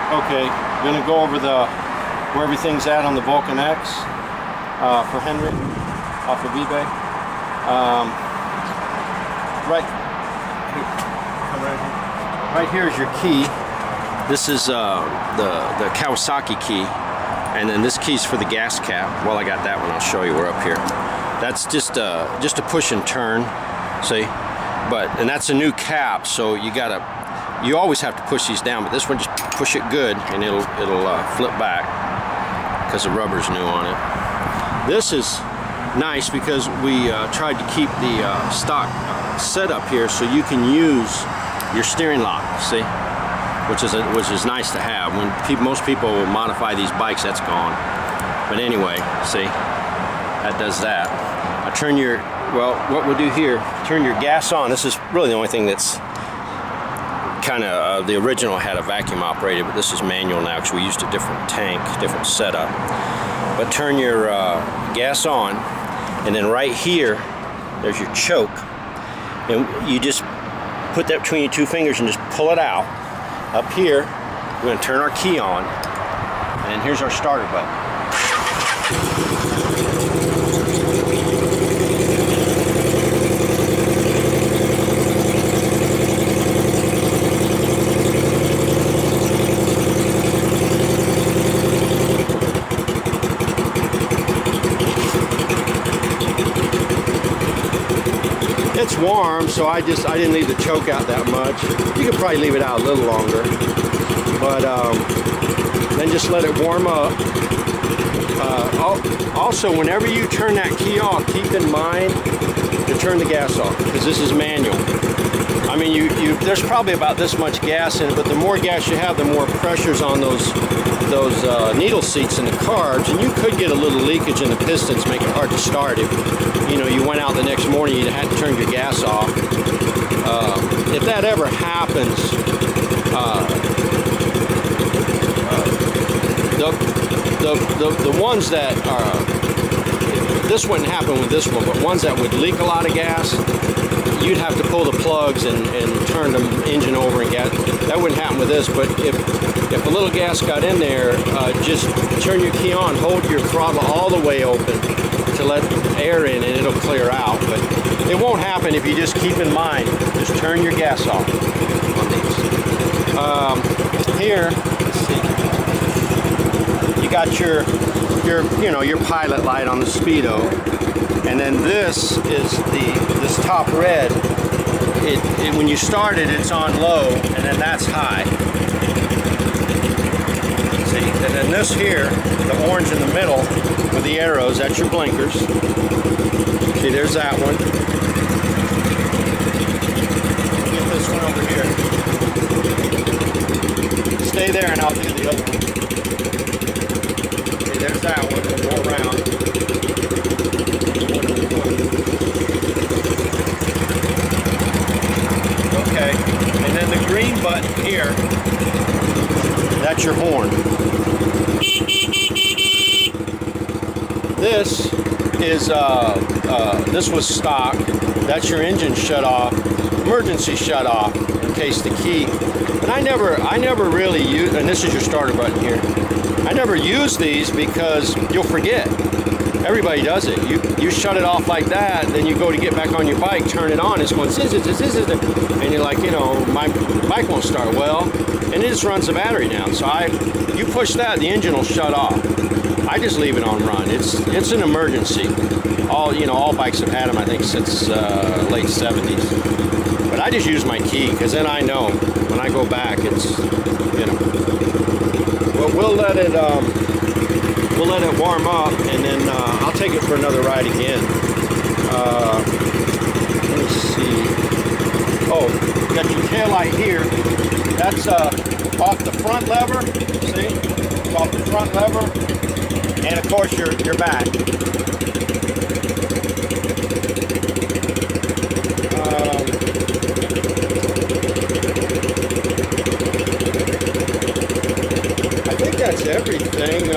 Okay, we're gonna go over where everything's at on the Vulcan X for Henry off of eBay. Right here is your key. This is the Kawasaki key, and then this key's for the gas cap. Well, I got that one. I'll show you. We're up here. That's just a push and turn. See, and that's a new cap, so you always have to push these down. But this one, just push it good, and it'll flip back because the rubber's new on it. This is nice because we tried to keep the stock setup here so you can use your steering lock. See, which is nice to have. When most people will modify these bikes, that's gone. But anyway, see, that does that. I turn what we'll do here, turn your gas on. This is really the only thing that's kind of, the original had a vacuum operated, but this is manual now because we used a different tank, different setup. But turn your gas on, and then right here, there's your choke. And you just put that between your two fingers and just pull it out. Up here, we're going to turn our key on, and here's our starter button. It's warm, so I didn't leave the choke out that much. You could probably leave it out a little longer, but then just let it warm up. Also, whenever you turn that key off, keep in mind to turn the gas off, because this is manual. I mean, there's probably about this much gas in it, but the more gas you have, the more pressure's on those needle seats in the carbs, and you could get a little leakage in the pistons, make it hard to start. If you went out the next morning, you'd have to turn your gas off. If that ever happens, the ones that are, this wouldn't happen with this one, but ones that would leak a lot of gas, you'd have to pull the plugs and turn the engine over and gas. That wouldn't happen with this, but if a little gas got in there, just turn your key on, hold your throttle all the way open to let air in, and it'll clear out. But it won't happen if you just keep in mind, just turn your gas off on these. Here, let's see, you got your pilot light on the Speedo, and then this is this top red. When you start it, it's on low, and then that's high. See, and then this here, the orange in the middle with the arrows, that's your blinkers. See, there's that one. Get this one over here. Stay there, and I'll do the other one. See, there's that one. We'll go around. Okay, and then the green button here, that's your horn. This is this was stock. That's your engine shut off, emergency shut off in case the key. But I never really use, and this is your starter button here. I never use these because you'll forget. Everybody does it. You shut it off like that, then you go to get back on your bike, turn it on, it's going zzz, zzz, zzz, zzz, and you're like, my bike won't start well, and it just runs the battery down. So you push that, the engine will shut off. I just leave it on run. It's an emergency. All bikes have had them, I think, since late 70s. But I just use my key, because then I know when I go back, it's Well, we'll let it warm up, and then I'll take it for another ride again. Let me see. Oh, you got your tail light here. That's off the front lever. See, it's off the front lever, and of course your back. I think that's everything.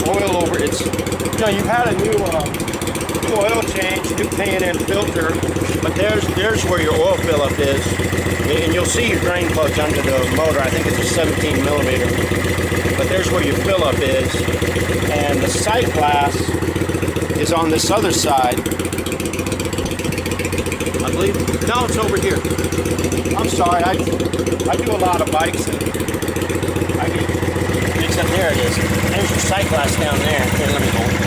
Oil over. You've had a new oil change, new pan and filter, but there there's where your oil fill-up is, and you'll see your drain plugs under the motor. I think it's a 17 millimeter, but there's where your fill-up is, and the sight glass is on this other side. I believe. No, it's over here. I'm sorry. I do a lot of bikes, and except there it is. There's your sight glass down there. Here, let me hold it.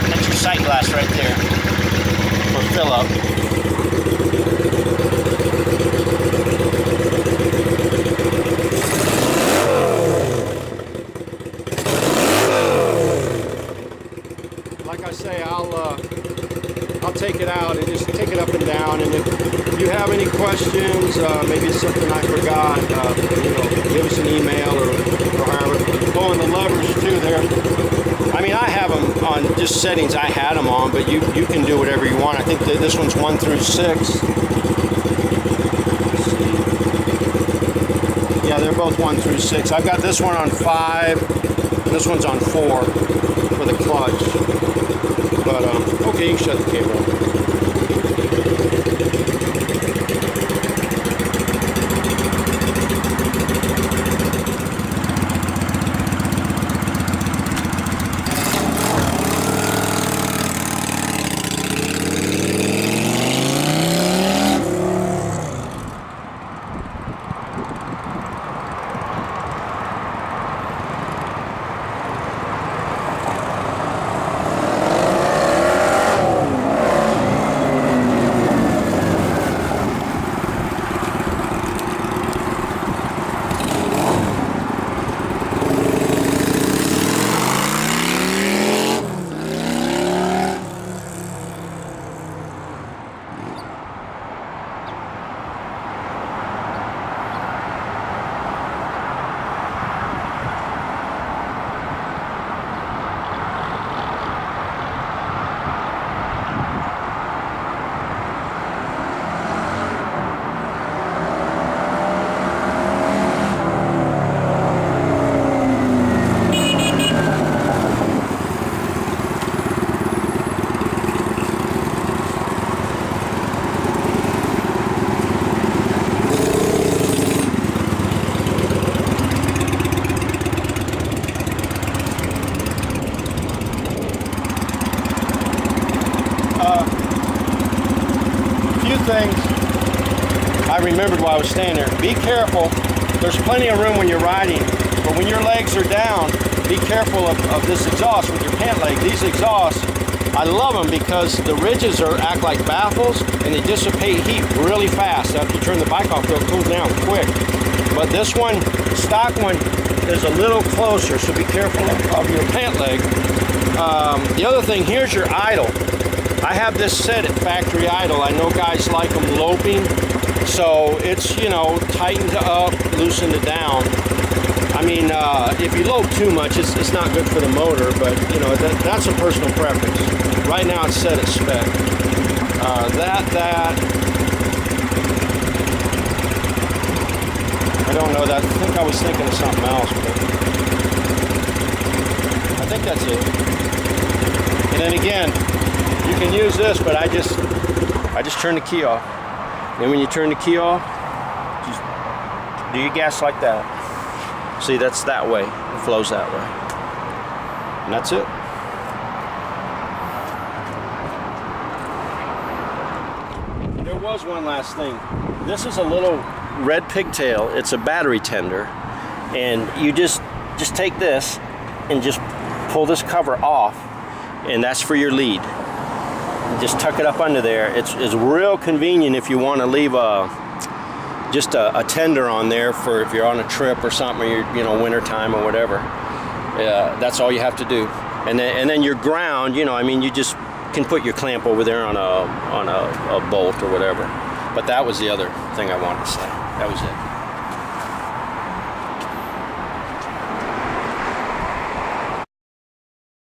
That's your sight glass right there for fill up. Like I say, I'll take it out and just take it up and down. And if you have any questions, maybe it's something I forgot, give us an email or however. Oh, and the levers too there. I mean, I have them on just settings I had them on, but you can do whatever you want. I think that this one's 1 through 6. Yeah, they're both 1 through 6. I've got this one on 5, and this one's on 4 for the clutch. But, okay, you can shut the cable off. Things I remembered while I was standing there. Be careful. There's plenty of room when you're riding, but when your legs are down, be careful of this exhaust with your pant leg. These exhausts, I love them because the ridges act like baffles and they dissipate heat really fast. After you turn the bike off, they'll cool down quick. But this one, stock one, is a little closer, so be careful of your pant leg. The other thing, here's your idle. I have this set at factory idle. I know guys like them loping, so it's, tightened up, loosened it down. I mean, if you lope too much, it's not good for the motor, but, that's a personal preference. Right now it's set at spec. I don't know that. I think I was thinking of something else, but I think that's it. And then again, you can use this, but I just turn the key off. And when you turn the key off, just do your gas like that. See, that's that way. It flows that way. And that's it. There was one last thing. This is a little red pigtail. It's a battery tender. And you just take this and just pull this cover off, and that's for your lead. Just tuck it up under there. It's real convenient if you want to leave just a tender on there for if you're on a trip or something, or you're, winter time or whatever. That's all you have to do. And then your ground, you just can put your clamp over there on a bolt or whatever. But that was the other thing I wanted to say. That was it.